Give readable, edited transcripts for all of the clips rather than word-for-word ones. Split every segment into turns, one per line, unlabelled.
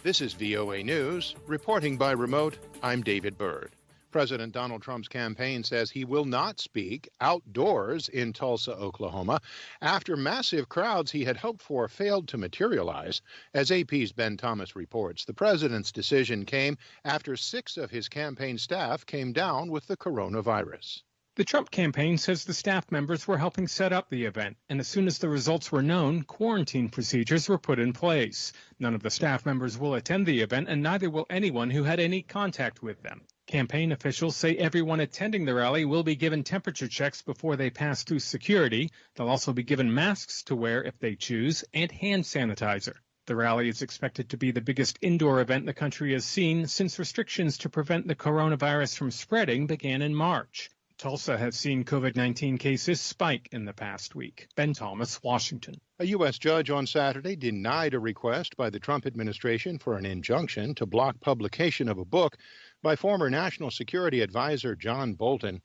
This is VOA News. Reporting by remote, I'm David Byrd. President Donald Trump's campaign says he will not speak outdoors in Tulsa, Oklahoma, after massive crowds he had hoped for failed to materialize. As AP's Ben Thomas reports, the president's decision came after 6 of his campaign staff came down with the coronavirus.
The Trump campaign says the staff members were helping set up the event, and as soon as the results were known, quarantine procedures were put in place. None of the staff members will attend the event, and neither will anyone who had any contact with them. Campaign officials say everyone attending the rally will be given temperature checks before they pass through security. They'll also be given masks to wear if they choose, and hand sanitizer. The rally is expected to be the biggest indoor event the country has seen since restrictions to prevent the coronavirus from spreading began in March. Tulsa has seen COVID-19 cases spike in the past week. Ben Thomas, Washington.
A U.S. judge on Saturday denied a request by the Trump administration for an injunction to block publication of a book by former National Security Advisor John Bolton.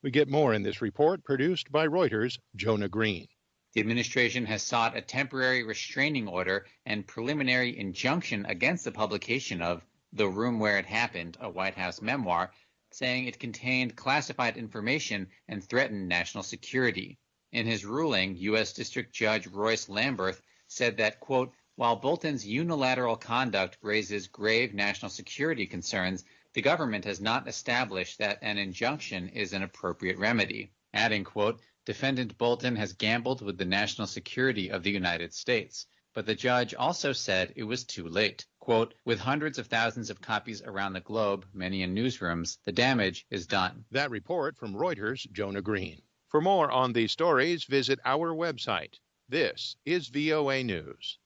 We get more in this report produced by Reuters' Jonah Green.
The administration has sought a temporary restraining order and preliminary injunction against the publication of The Room Where It Happened, a White House memoir, saying it contained classified information and threatened national security. In his ruling, U.S. District Judge Royce Lamberth said that, quote, while Bolton's unilateral conduct raises grave national security concerns, the government has not established that an injunction is an appropriate remedy. Adding, quote, defendant Bolton has gambled with the national security of the United States. But the judge also said it was too late. Quote, with hundreds of thousands of copies around the globe, many in newsrooms, the damage is done.
That report from Reuters' Jonah Green. For more on these stories, visit our website. This is VOA News.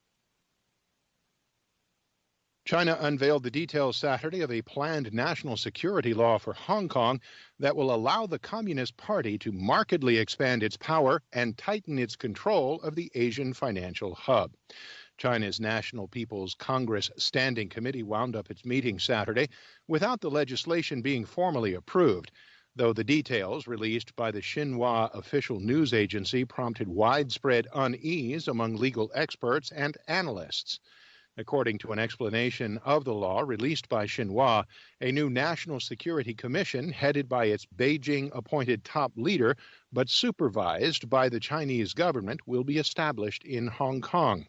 China unveiled the details Saturday of a planned national security law for Hong Kong that will allow the Communist Party to markedly expand its power and tighten its control of the Asian financial hub. China's National People's Congress Standing Committee wound up its meeting Saturday without the legislation being formally approved, though the details released by the Xinhua official news agency prompted widespread unease among legal experts and analysts. According to an explanation of the law released by Xinhua, a new National Security Commission headed by its Beijing-appointed top leader but supervised by the Chinese government will be established in Hong Kong.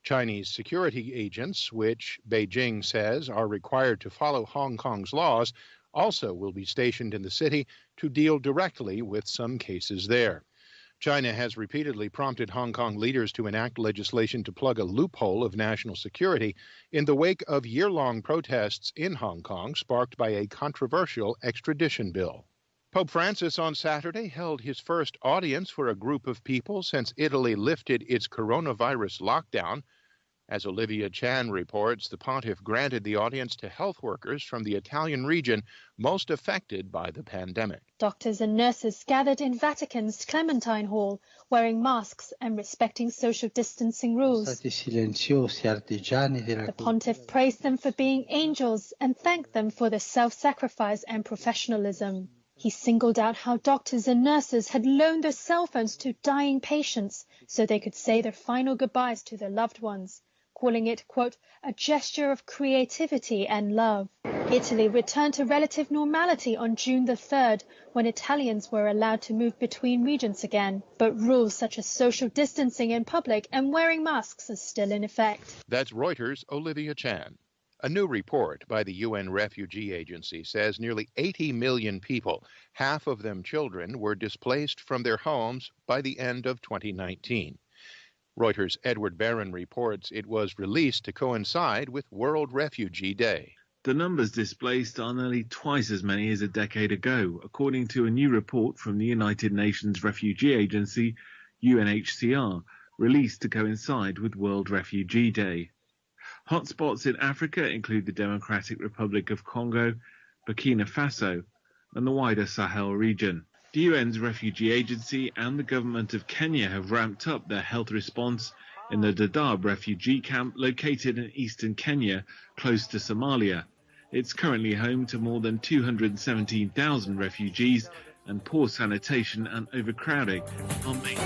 Chinese security agents, which Beijing says are required to follow Hong Kong's laws, also will be stationed in the city to deal directly with some cases there. China has repeatedly prompted Hong Kong leaders to enact legislation to plug a loophole of national security in the wake of year-long protests in Hong Kong sparked by a controversial extradition bill. Pope Francis on Saturday held his first audience for a group of people since Italy lifted its coronavirus lockdown. As Olivia Chan reports, the pontiff granted the audience to health workers from the Italian region most affected by the pandemic.
Doctors and nurses gathered in Vatican's Clementine Hall, wearing masks and respecting social distancing rules. The pontiff praised them for being angels and thanked them for their self-sacrifice and professionalism. He singled out how doctors and nurses had loaned their cell phones to dying patients so they could say their final goodbyes to their loved ones, calling it, quote, a gesture of creativity and love. Italy returned to relative normality on June the 3rd, when Italians were allowed to move between regions again. But rules such as social distancing in public and wearing masks are still in effect.
That's Reuters' Olivia Chan. A new report by the UN Refugee Agency says nearly 80 million people, half of them children, were displaced from their homes by the end of 2019. Reuters' Edward Barron reports it was released to coincide with World Refugee Day.
The numbers displaced are nearly twice as many as a decade ago, according to a new report from the United Nations Refugee Agency, UNHCR, released to coincide with World Refugee Day. Hotspots in Africa include the Democratic Republic of Congo, Burkina Faso, and the wider Sahel region. The UN's refugee agency and the government of Kenya have ramped up their health response in the Dadaab refugee camp located in eastern Kenya, close to Somalia. It's currently home to more than 217,000 refugees, and poor sanitation and overcrowding are main